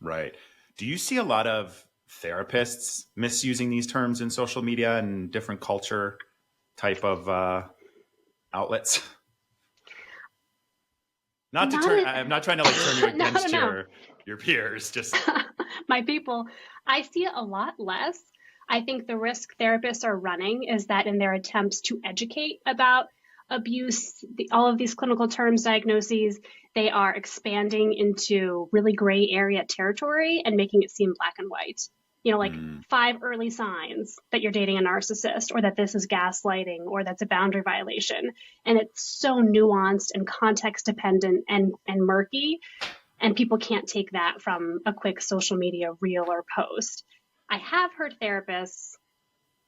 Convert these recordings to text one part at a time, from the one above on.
Right. Do you see a lot of therapists misusing these terms in social media and different culture type of outlets? Not to Not turn, it. I'm not trying to like turn you No, no, against no. your peers. Just My people, I see it a lot less. I think the risk therapists are running is that in their attempts to educate about abuse, all of these clinical terms, diagnoses, they are expanding into really gray area territory and making it seem black and white. Like mm, 5 early signs that you're dating a narcissist, or that this is gaslighting, or that's a boundary violation. And it's so nuanced and context dependent and murky, and people can't take that from a quick social media reel or post. I have heard therapists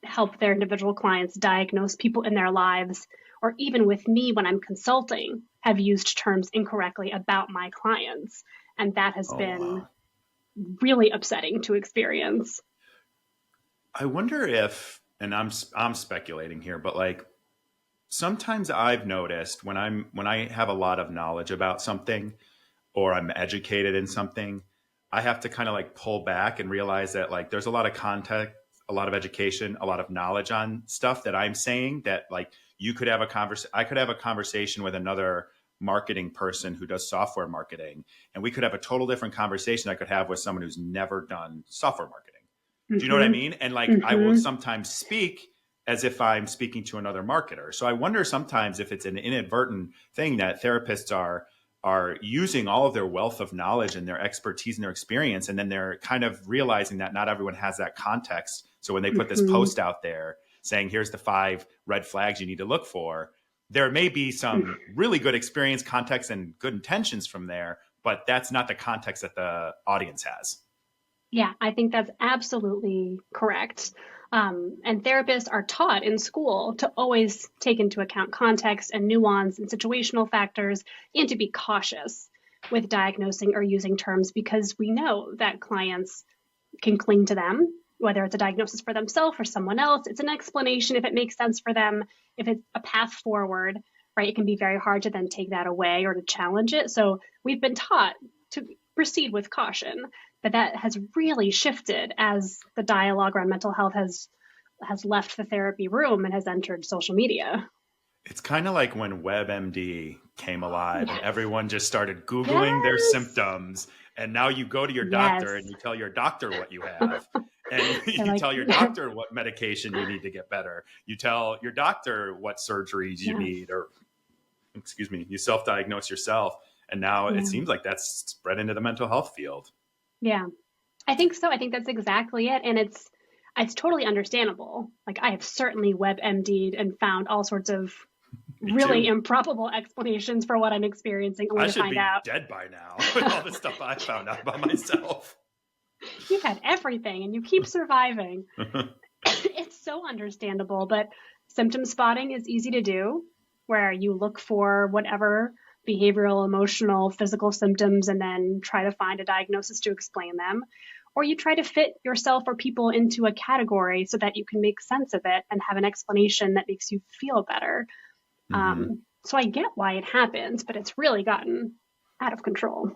help their individual clients diagnose people in their lives, or even with me when I'm consulting, have used terms incorrectly about my clients. And that has oh been wow. really upsetting to experience. I wonder if, and I'm speculating here, but like sometimes I've noticed when I have a lot of knowledge about something or I'm educated in something, I have to kind of like pull back and realize that like there's a lot of context, a lot of education, a lot of knowledge on stuff that I'm saying that like you could have a I could have a conversation with another marketing person who does software marketing, and we could have a total different conversation I could have with someone who's never done software marketing. Do you know what I Mm-hmm. mean? And like I will Mm-hmm. sometimes speak as if I'm speaking to another marketer. So I wonder sometimes if it's an inadvertent thing that therapists are using all of their wealth of knowledge and their expertise and their experience, and then they're kind of realizing that not everyone has that context. So when they put this Mm-hmm. post out there saying here's the 5 red flags you need to look for, there may be some really good experience, context, and good intentions from there, but that's not the context that the audience has. Yeah, I think that's absolutely correct. And therapists are taught in school to always take into account context and nuance and situational factors, and to be cautious with diagnosing or using terms, because we know that clients can cling to them, whether it's a diagnosis for themselves or someone else. It's an explanation if it makes sense for them, if it's a path forward, right? It can be very hard to then take that away or to challenge it. So we've been taught to proceed with caution, but that has really shifted as the dialogue around mental health has left the therapy room and has entered social media. It's kind of like when WebMD came alive and Yes. everyone just started Googling their Yes. symptoms. And now you go to your doctor and Yes. you tell your doctor what you have. And They're you like, tell your doctor what medication you need to get better. You tell your doctor what surgeries you yes. need, or, excuse me, you self diagnose yourself. And now it Yeah. seems like that's spread into the mental health field. Yeah. I think so. I think that's exactly it. And it's totally understandable. Like, I have certainly WebMD'd and found all sorts of Me really too. improbable explanations for what I'm experiencing, only I to should find be out dead by now with all the stuff I found out about myself. you've had everything and you keep surviving. It's so understandable, but symptom spotting is easy to do, where you look for whatever behavioral, emotional, physical symptoms and then try to find a diagnosis to explain them. Or you try to fit yourself or people into a category so that you can make sense of it and have an explanation that makes you feel better. hmm So I get why it happens, but it's really gotten out of control.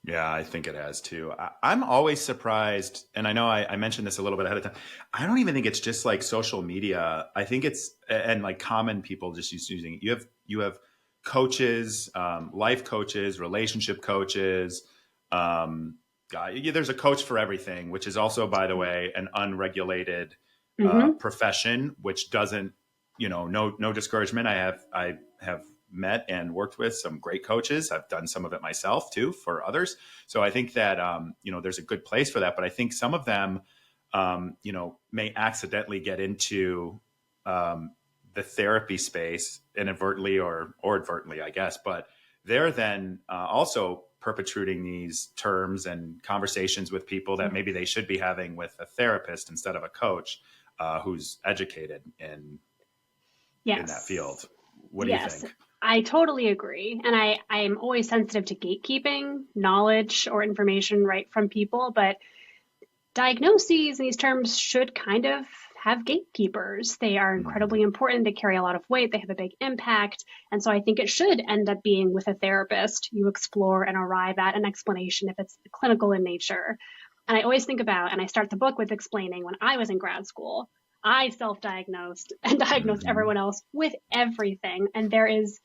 Yeah, I think it has too. I'm always surprised, and I know I mentioned this a little bit ahead of time. I don't even think it's just like social media. I think it's and like common people just using it. You have coaches, life coaches, relationship coaches. There's a coach for everything, which is also, by the way, an unregulated Mm-hmm. profession, which doesn't, no discouragement. I have met and worked with some great coaches. I've done some of it myself too for others. So I think that there's a good place for that. But I think some of them, may accidentally get into the therapy space inadvertently or advertently, I guess. But they're then also perpetuating these terms and conversations with people that maybe they should be having with a therapist instead of a coach who's educated in that Yes. field. What do you Yes. think? I totally agree. And I am always sensitive to gatekeeping knowledge or information right from people, but diagnoses and these terms should kind of have gatekeepers. They are Mhm. incredibly important. They carry a lot of weight. They have a big impact. And so I think it should end up being with a therapist. You explore and arrive at an explanation if it's clinical in nature. And I always think about, and I start the book with explaining when I was in grad school, I self diagnosed and diagnosed Mhm. everyone else with everything. And there is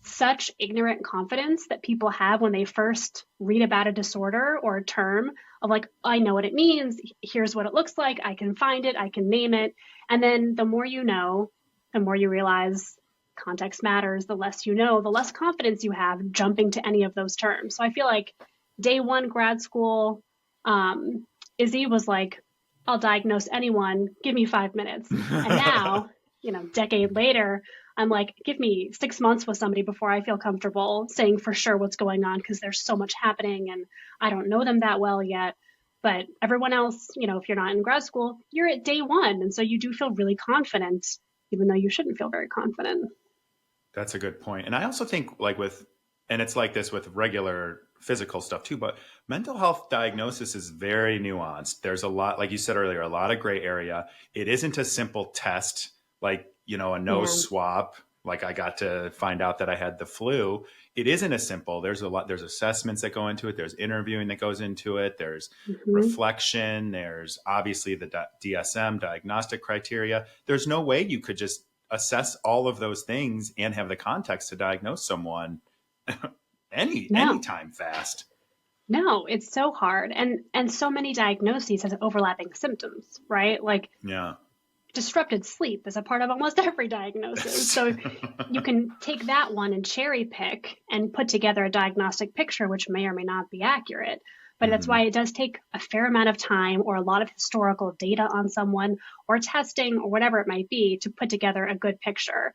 such ignorant confidence that people have when they first read about a disorder or a term of like, I know what it means. Here's what it looks like. I can find it. I can name it. And then the more you know, the more you realize context matters. The less you know, the less confidence you have jumping to any of those terms. So I feel like day one grad school, um, Izzy was like, I'll diagnose anyone. Give me 5 minutes. And now, decade later, I'm like, give me 6 months with somebody before I feel comfortable saying for sure what's going on because there's so much happening and I don't know them that well yet. But everyone else, if you're not in grad school, you're at day one. And so you do feel really confident, even though you shouldn't feel very confident. That's a good point. And I also think and it's like this with regular physical stuff too, but mental health diagnosis is very nuanced. There's a lot, like you said earlier, a lot of gray area. It isn't a simple test like, a Yeah. nose swab. Like I got to find out that I had the flu. It isn't as simple. There's assessments that go into it. There's interviewing that goes into it. There's Hmm. reflection. There's obviously the DSM diagnostic criteria. There's no way you could just assess all of those things and have the context to diagnose someone any No, time fast. no, it's so hard. And so many diagnoses has overlapping symptoms, right? Like Yeah. disrupted sleep is a part of almost every diagnosis. So you can take that one and cherry pick and put together a diagnostic picture, which may or may not be accurate. But that's Hmm. why it does take a fair amount of time or a lot of historical data on someone or testing or whatever it might be to put together a good picture.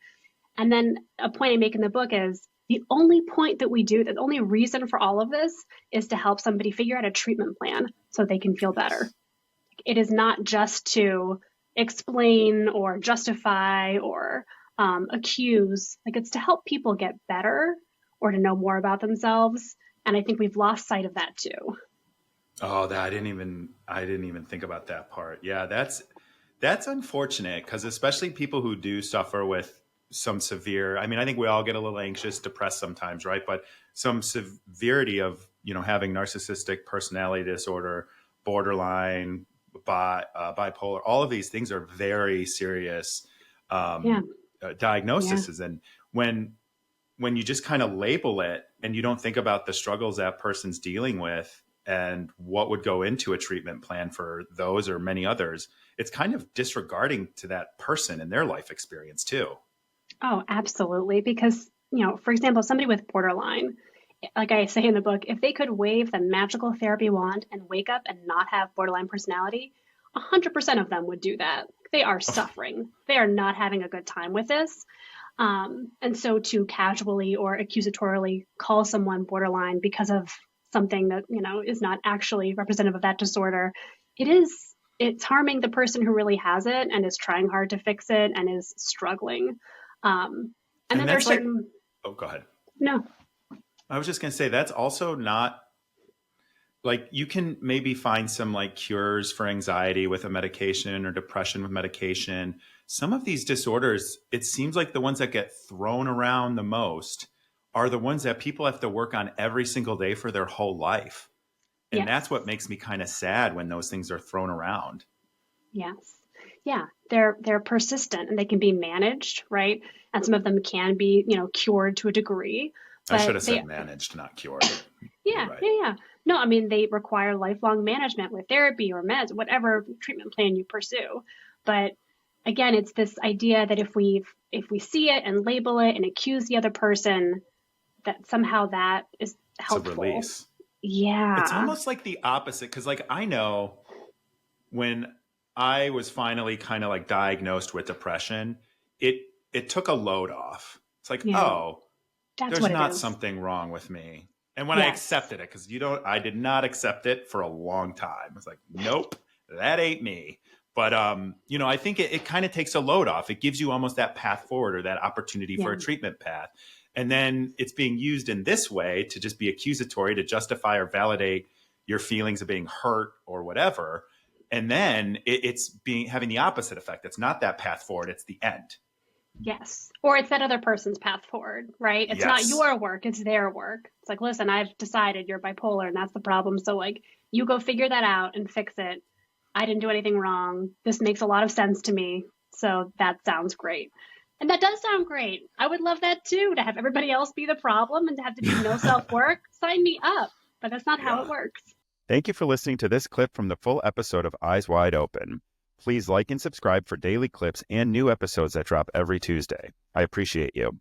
And then a point I make in the book is the only point that we do, the only reason for all of this is to help somebody figure out a treatment plan so they can feel better. Yes. It is not just to explain or justify or accuse. Like it's to help people get better or to know more about themselves. And I think we've lost sight of that too. Oh, that I didn't even think about that part. Yeah, that's unfortunate because especially people who do suffer with some severe, I mean, I think we all get a little anxious, depressed sometimes, right? But some severity of, having narcissistic personality disorder, borderline, bipolar, all of these things are very serious Yeah, yeah, diagnoses. And when when you just kind of label it and you don't think about the struggles that person's dealing with and what would go into a treatment plan for those or many others, it's kind of disregarding to that person and their life experience too. oh, absolutely. Because, for example, somebody with borderline, like I say in the book, if they could wave the magical therapy wand and wake up and not have borderline personality, 100% of them would do that. They are suffering. They are not having a good time with this. And so to casually or accusatorily call someone borderline because of something that, is not actually representative of that disorder, it's harming the person who really has it and is trying hard to fix it and is struggling. Um, and And then there are that's like, certain, oh, go ahead. no, I was just going to say that's also not like you can maybe find some like cures for anxiety with a medication or depression with medication. Some of these disorders, it seems like the ones that get thrown around the most are the ones that people have to work on every single day for their whole life. And yes, that's what makes me kind of sad when those things are thrown around. yes. Yeah, they're persistent and they can be managed, right? And some of them can be, cured to a degree, I should but have said managed, not cured. You're yeah, right. yeah, yeah. No, I mean, they require lifelong management with therapy or meds, whatever treatment plan you pursue. But again, it's this idea that if we see it and label it and accuse the other person, that somehow that is It's a helpful. release. It's Yeah. almost like the opposite because, like, I know when I was finally kind of like diagnosed with depression, it it took a load off. It's like, Yeah. oh, That's there's what it not is. something wrong with me. And when I Yes. accepted it, because I did not accept it for a long time. It's like, nope, that ain't me. But I think it kind of takes a load off. It gives you almost that path forward or that opportunity for Yeah. a treatment path. And then it's being used in this way to just be accusatory, to justify or validate your feelings of being hurt or whatever. And then it's having the opposite effect. It's not that path forward. It's the end. Yes. Or it's that other person's path forward, right? It's not Yes. your work, it's their work. It's like, listen, I've decided you're bipolar and that's the problem. So, like, you go figure that out and fix it. I didn't do anything wrong. This makes a lot of sense to me. So that sounds great. And that does sound great. I would love that too, to have everybody else be the problem and to have to do no self work. Sign me up. But that's not how it Yeah. works. Thank you for listening to this clip from the full episode of Eyes Wide Open. Please like and subscribe for daily clips and new episodes that drop every Tuesday. I appreciate you.